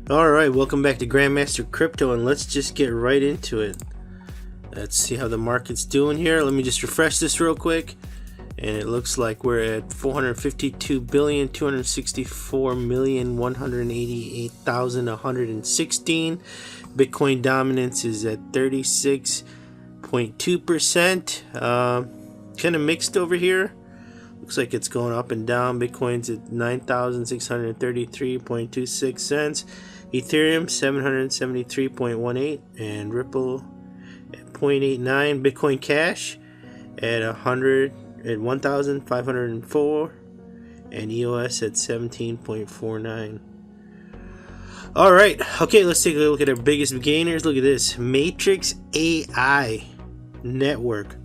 Alright, welcome back to Grandmaster Crypto, and let's just get right into it. Let's see how the market's doing here. Let me just refresh this real quick. And it looks like we're at 452,264,188,116. Bitcoin dominance is at 36.2%. Kind of mixed over here. Looks like it's going up and down. Bitcoin's at 9,633.26 cents. Ethereum 773.18, and Ripple at 0.89. Bitcoin Cash at 1,504, and EOS at 17.49. All right, okay, let's take a look at our biggest gainers. Look at this, Matrix AI Network.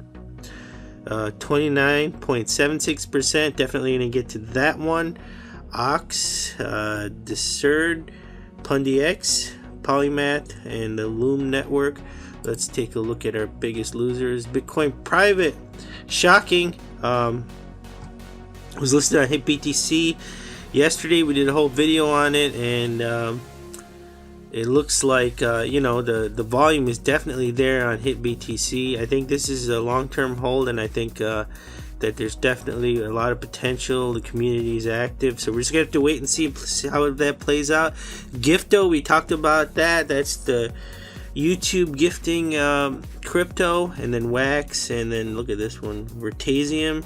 29.76%. Definitely gonna get to that one. Ox, Discern, PundiX, Polymath, and the Loom Network. Let's take a look at our biggest losers. Bitcoin Private, shocking. Was listed on HitBTC yesterday. We did a whole video on it, and it looks like the volume is definitely there on HitBTC. I think this is a long-term hold, and I think that there's definitely a lot of potential. The community is active, so we're just gonna have to wait and see how that plays out. Gifto, we talked about that. That's the YouTube gifting crypto, and then Wax, and then look at this one, Vertasium,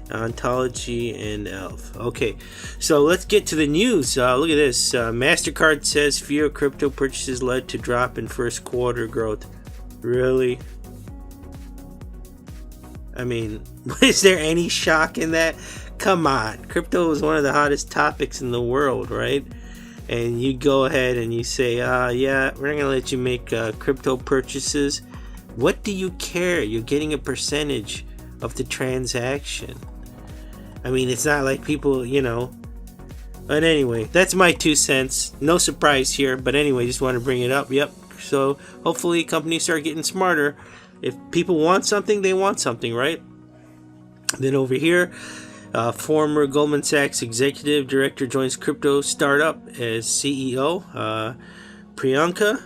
Ontology, and Elf. Okay, so let's get to the news. Look at this. MasterCard says fewer crypto purchases led to drop in first quarter growth. Really? I mean, is there any shock in that? Come on. Crypto is one of the hottest topics in the world, right? And you go ahead and you say, yeah, we're not going to let you make crypto purchases. What do you care? You're getting a percentage of the transaction. I mean, it's not like people, But anyway, that's my 2 cents. No surprise here. But anyway, just want to bring it up. Yep. So hopefully companies start getting smarter. If people want something, they want something, right? Then over here, former Goldman Sachs executive director joins crypto startup as CEO. Priyanka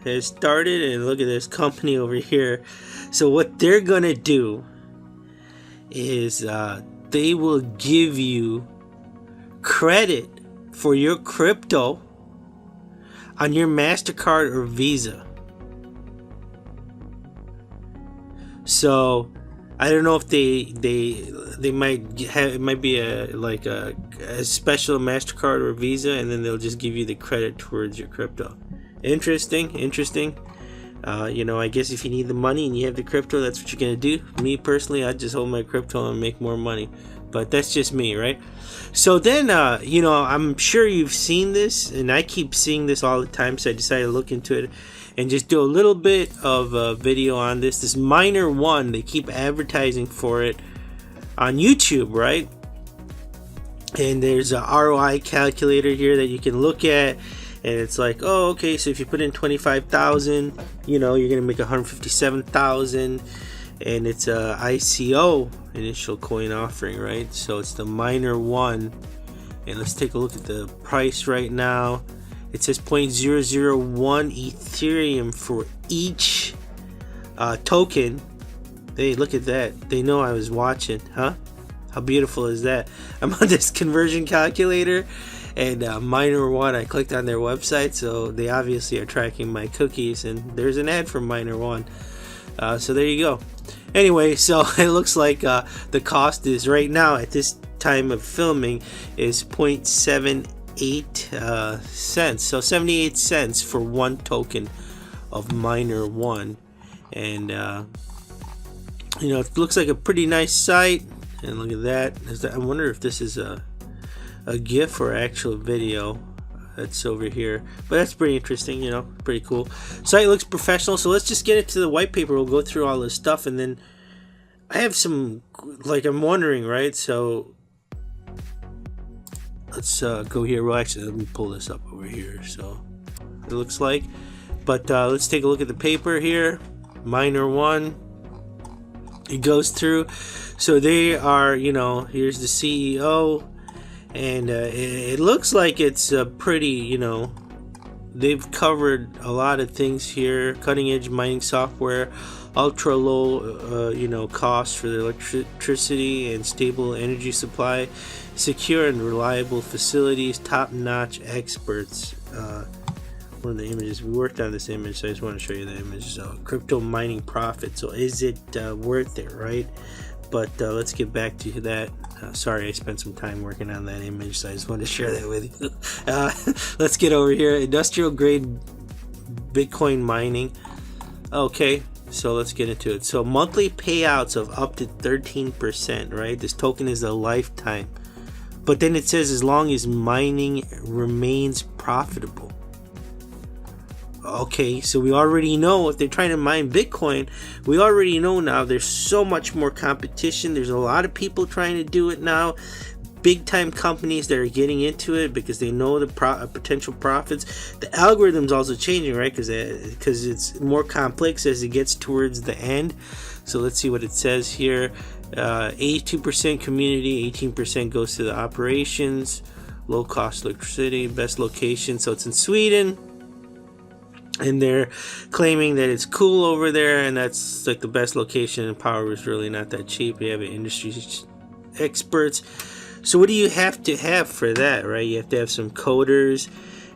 has started, and look at this company over here. So what they're going to do is they will give you credit for your crypto on your MasterCard or Visa. So I don't know if they might have, it might be a special MasterCard or Visa, and then they'll just give you the credit towards your crypto. Interesting. I guess if you need the money and you have the crypto, that's what you're gonna do. Me personally, I just hold my crypto and make more money, but that's just me, right? So then, I'm sure you've seen this, and I keep seeing this all the time, so I decided to look into it and just do a little bit of a video on this. This Miner One, they keep advertising for it on YouTube, right? And there's a ROI calculator here that you can look at. And it's like, oh, okay, so if you put in 25,000, you're gonna make 157,000, and it's a ICO, initial coin offering, right? So it's the Miner One, and let's take a look at the price right now. It says 0.001 Ethereum for each token. Hey, look at that. They know I was watching, huh? How beautiful is that? I'm on this conversion calculator. And Miner One, I clicked on their website, so they obviously are tracking my cookies, and there's an ad for Miner One. So there you go. Anyway, so it looks like the cost is right now at this time of filming is 0.78 cents. So 78 cents for one token of Miner One, and it looks like a pretty nice site. And look at that. I wonder if this is a GIF or actual video that's over here, but that's pretty interesting, pretty cool. Site looks professional, so let's just get into the white paper. We'll go through all this stuff, and then I have some, I'm wondering, right? So let's go here. Well, actually, let me pull this up over here. So it looks like, but let's take a look at the paper here. Miner One, it goes through. So they are, here's the CEO. And it looks like it's a pretty, they've covered a lot of things here: cutting edge mining software, ultra low cost for the electricity and stable energy supply, secure and reliable facilities, top notch experts. One of the images, we worked on this image, so I just want to show you the image. So crypto mining profit, so is it worth it, right? But let's get back to that. Sorry, I spent some time working on that image, so I just wanted to share that with you. Let's get over here. Industrial grade Bitcoin mining. Okay, so let's get into it. So monthly payouts of up to 13%, right? This token is a lifetime. But then it says as long as mining remains profitable. Okay, so we already know if they're trying to mine Bitcoin, we already know now there's so much more competition. There's a lot of people trying to do it now. Big time companies that are getting into it because they know the potential profits. The algorithm's also changing, right? Because it's more complex as it gets towards the end. So let's see what it says here. 82% community, 18% goes to the operations. Low cost electricity, best location. So it's in Sweden. And they're claiming that it's cool over there, and that's like the best location, and power is really not that cheap. You have industry experts. So what do you have to have for that, right? You have to have some coders,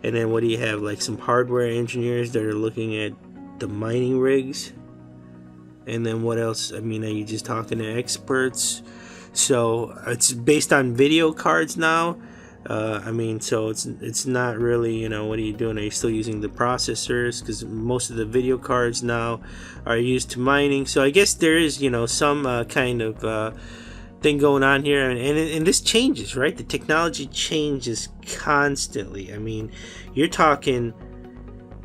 and then what do you have? Like some hardware engineers that are looking at the mining rigs. And then what else? I mean, are you just talking to experts? So it's based on video cards now. So it's not really, what are you doing? Are you still using the processors? Because most of the video cards now are used to mining. So I guess there is, some kind of thing going on here. And this changes, right? The technology changes constantly. I mean, you're talking,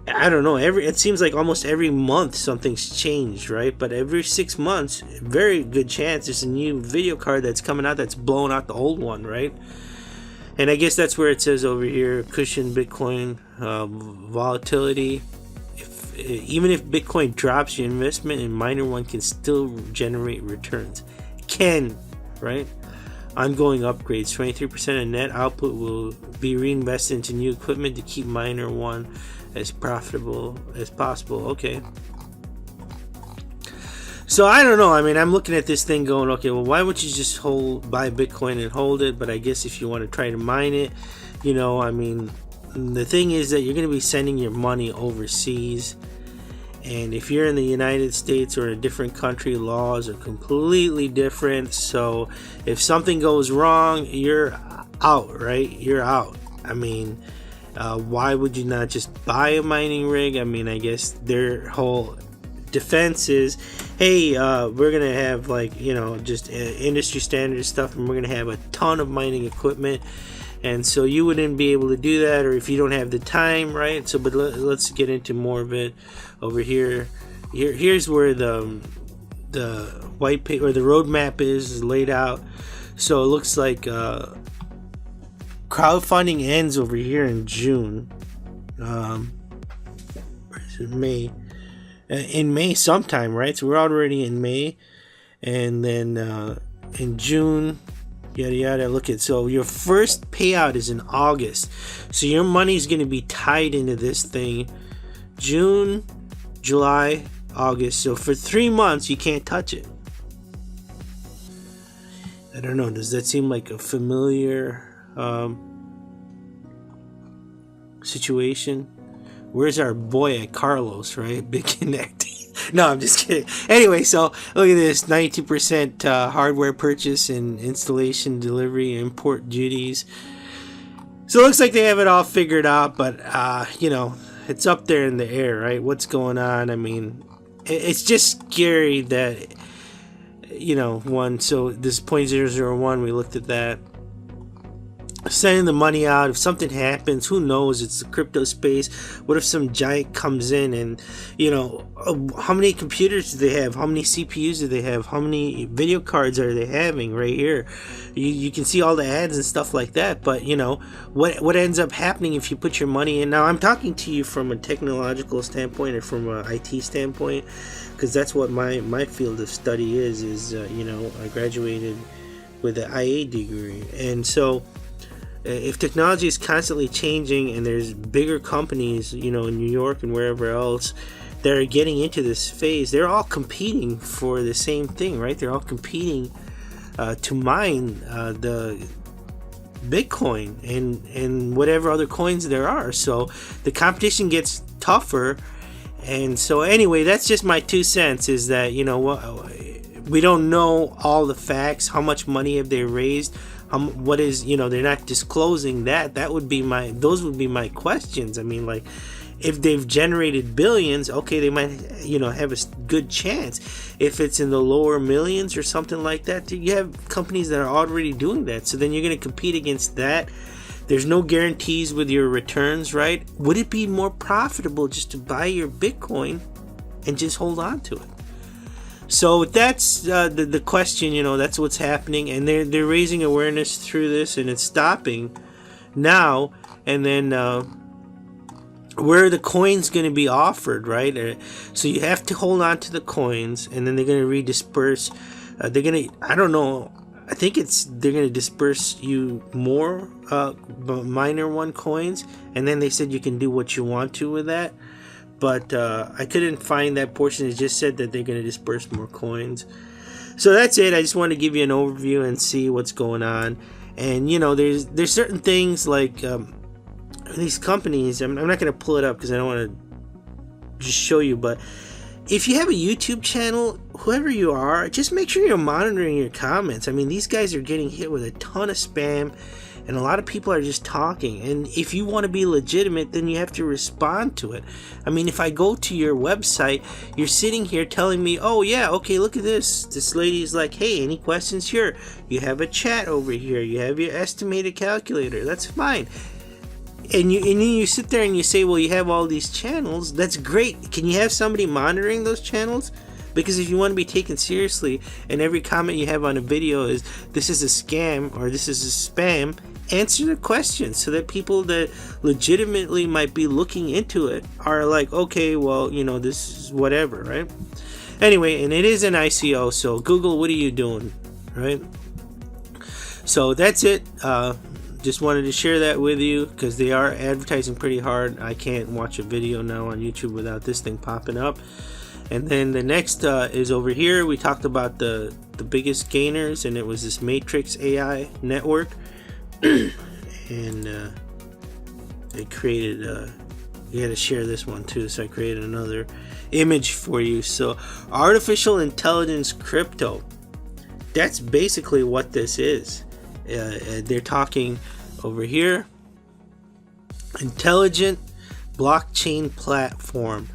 I don't know, it seems like almost every month something's changed, right? But every 6 months, very good chance there's a new video card that's coming out that's blowing out the old one, right? And I guess that's where it says over here, cushion Bitcoin volatility. Even if Bitcoin drops, your investment in miner one can still generate returns. Can, right? Ongoing upgrades. 23% of net output will be reinvested into new equipment to keep miner one as profitable as possible. Okay. So I don't know. I mean, I'm looking at this thing going, okay, well, why would you just buy Bitcoin and hold it? But I guess if you want to try to mine it, I mean, the thing is that you're going to be sending your money overseas. And if you're in the United States or a different country, laws are completely different. So if something goes wrong, you're out, right? You're out. I mean, why would you not just buy a mining rig? I mean, I guess their whole defense is, hey, we're gonna have just industry standard stuff, and we're gonna have a ton of mining equipment, and so you wouldn't be able to do that, or if you don't have the time, right? So but let's get into more of it over here. Here's where the white paper or the roadmap is laid out. So it looks like crowdfunding ends over here in June. May. In May sometime, right? So we're already in May, and then in June, yada yada. Look at, so your first payout is in August, so your money's going to be tied into this thing June, July, August. So for 3 months you can't touch it. I don't know, does that seem like a familiar situation? Where's our boy at Carlos, right? Big Connect. No, I'm just kidding. Anyway, so look at this, 92% hardware purchase and installation, delivery, import duties. So it looks like they have it all figured out, but it's up there in the air, right? What's going on? I mean, it's just scary that so this 0.001, we looked at that. Sending the money out, if something happens, who knows? It's the crypto space. What if some giant comes in and how many computers do they have? How many CPUs do they have? How many video cards are they having? Right here you can see all the ads and stuff like that. But what ends up happening if you put your money in? Now I'm talking to you from a technological standpoint or from an IT standpoint, because that's what my field of study is I graduated with an IA degree, and so if technology is constantly changing and there's bigger companies, in New York and wherever else, that are getting into this phase, they're all competing for the same thing, right? They're all competing to mine the Bitcoin and whatever other coins there are. So the competition gets tougher. And so anyway, that's just my 2 cents, is that, we don't know all the facts. How much money have they raised? What is, they're not disclosing that. Those would be my questions. I mean, like, if they've generated billions, okay, they might, have a good chance. If it's in the lower millions or something like that, you have companies that are already doing that. So then you're going to compete against that. There's no guarantees with your returns, right? Would it be more profitable just to buy your Bitcoin and just hold on to it? So that's the question, that's what's happening. And they're raising awareness through this, and it's stopping now. And then where are the coins going to be offered, right? So you have to hold on to the coins, and then they're going to redisperse. They're going to, I don't know, I think they're going to disperse you more minor one coins, and then they said you can do what you want to with that. But I couldn't find that portion. It just said that they're going to disperse more coins. So that's it. I just want to give you an overview and see what's going on. And there's certain things like these companies. I'm not going to pull it up because I don't want to just show you. But if you have a YouTube channel, whoever you are, just make sure you're monitoring your comments. I mean, these guys are getting hit with a ton of spam, and a lot of people are just talking. And if you want to be legitimate, then you have to respond to it. I mean, if I go to your website, you're sitting here telling me, oh yeah, okay, look at this. This lady's like, hey, any questions here? You have a chat over here. You have your estimated calculator. That's fine. And then you sit there and you say, well, you have all these channels. That's great. Can you have somebody monitoring those channels? Because if you want to be taken seriously, and every comment you have on a video is, this is a scam or this is a spam, answer the question so that people that legitimately might be looking into it are like, okay, well, this is whatever, right? Anyway, and it is an ICO, so Google, what are you doing, right? So that's it. Just wanted to share that with you because they are advertising pretty hard. I can't watch a video now on YouTube without this thing popping up. And then the next is over here. We talked about the biggest gainers, and it was this Matrix AI network. And it created, you had to share this one too, so I created another image for you. So artificial intelligence crypto, that's basically what this is. They're talking over here, intelligent blockchain platform.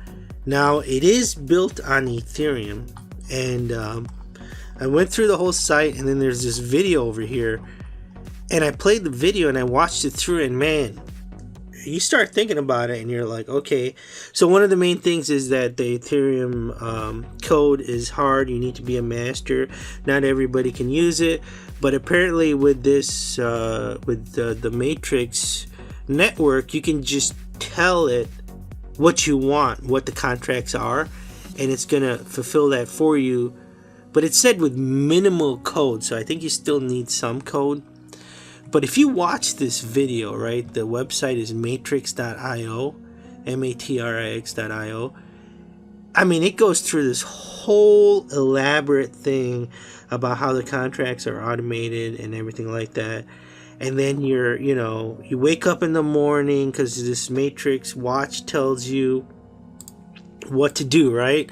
Now it is built on Ethereum, and I went through the whole site, and then there's this video over here, and I played the video and I watched it through, and man, you start thinking about it and you're like, okay. So one of the main things is that the Ethereum code is hard. You need to be a master. Not everybody can use it, but apparently with this with the Matrix network, you can just tell it what you want, what the contracts are, and it's gonna fulfill that for you. But it's said with minimal code, so I think you still need some code. But if you watch this video, right, the website is matrix.io, matrix.io. I mean, it goes through this whole elaborate thing about how the contracts are automated and everything like that. And then you wake up in the morning because this Matrix watch tells you what to do, right?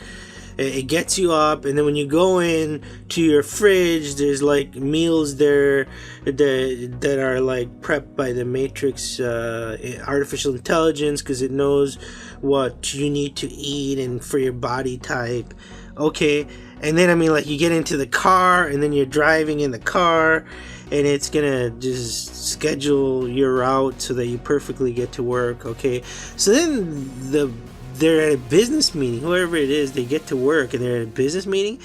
It gets you up, and then when you go in to your fridge, there's like meals there that are like prepped by the Matrix artificial intelligence, because it knows what you need to eat and for your body type. Okay, and then like you get into the car, and then you're driving in the car, and it's gonna just schedule your route so that you perfectly get to work. Okay, so then they're at a business meeting, whoever it is, they get to work and they're at a business meeting,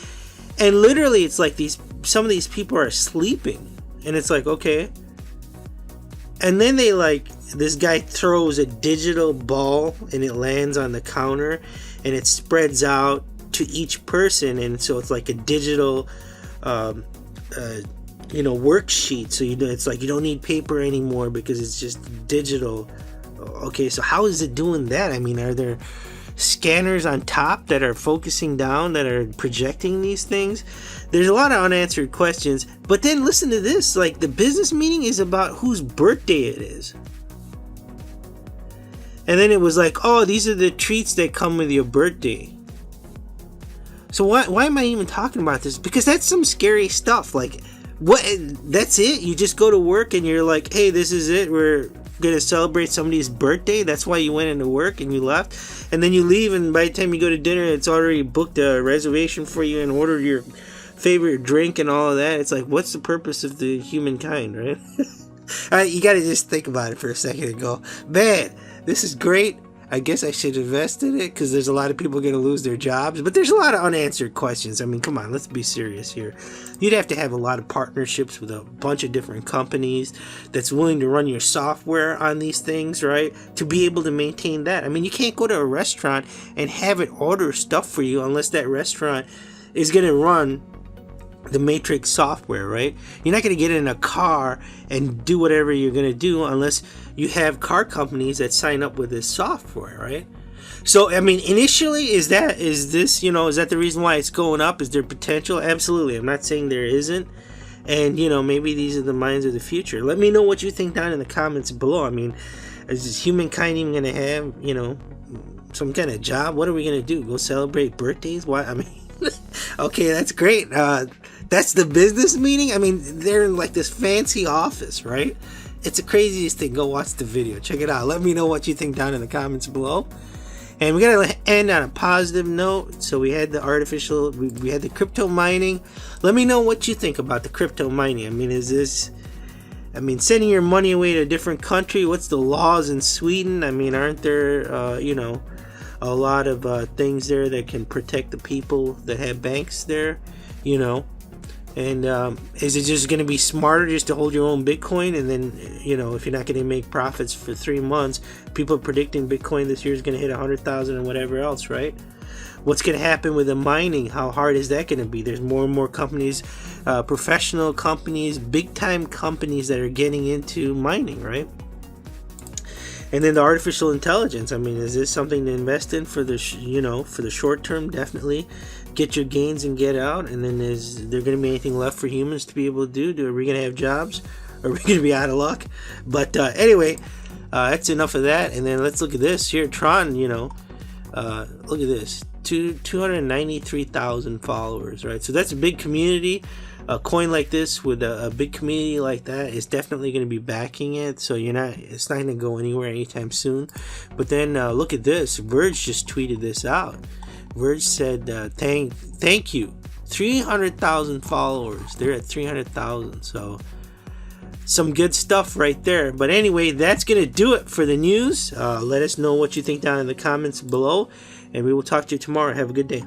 and literally it's like some of these people are sleeping, and it's like, okay, and then this guy throws a digital ball and it lands on the counter and it spreads out to each person, and so it's like a digital worksheet. So it's like you don't need paper anymore because it's just digital. Okay, so how is it doing that? I mean, are there scanners on top that are focusing down, that are projecting these things? There's a lot of unanswered questions. But then listen to this, like the business meeting is about whose birthday it is. And then it was like, oh, these are the treats that come with your birthday. So why am I even talking about this? Because that's some scary stuff. Like, what? That's it? You just go to work and you're like, hey, this is it. We're gonna celebrate somebody's birthday. That's why you went into work and you left. And then you leave, and by the time you go to dinner, it's already booked a reservation for you and ordered your favorite drink and all of that. It's like, what's the purpose of the humankind, right? All right, you gotta just think about it for a second and go, man, this is great. I guess I should invest in it because there's a lot of people going to lose their jobs. But there's a lot of unanswered questions. I mean, come on, let's be serious here. You'd have to have a lot of partnerships with a bunch of different companies that's willing to run your software on these things, right? To be able to maintain that. I mean, you can't go to a restaurant and have it order stuff for you unless that restaurant is going to run the Matrix software, right? You're not going to get in a car and do whatever you're going to do unless you have car companies that sign up with this software, right? So, I mean, initially, is that the reason why it's going up? Is there potential? Absolutely. I'm not saying there isn't. And, maybe these are the minds of the future. Let me know what you think down in the comments below. I mean, is humankind even going to have, some kind of job? What are we going to do? Go celebrate birthdays? What? I mean, okay, that's great. That's the business meeting? I mean, they're in like this fancy office, right? It's the craziest thing. Go watch the video. Check it out. Let me know what you think down in the comments below. And we're going to end on a positive note. So we had the we had the crypto mining. Let me know what you think about the crypto mining. I mean, sending your money away to a different country. What's the laws in Sweden? I mean, aren't there, a lot of things there that can protect the people that have banks there, And is it just going to be smarter just to hold your own Bitcoin? And then, if you're not going to make profits for 3 months, people are predicting Bitcoin this year is going to hit 100,000 and whatever else, right? What's going to happen with the mining? How hard is that going to be? There's more and more companies, professional companies, big time companies that are getting into mining, right? And then the artificial intelligence. I mean, is this something to invest in for the for the short term? Definitely. Get your gains and get out. And then is there going to be anything left for humans to be able to do? Are we going to have jobs? Are we going to be out of luck? But anyway, that's enough of that. And then let's look at this here. Tron, look at this. 293,000 followers, right? So that's a big community. A coin like this with a big community like that is definitely going to be backing it. So it's not going to go anywhere anytime soon. But then look at this. Verge just tweeted this out. Verge said, thank you. 300,000 followers. They're at 300,000. So some good stuff right there. But anyway, that's going to do it for the news. Let us know what you think down in the comments below. And we will talk to you tomorrow. Have a good day.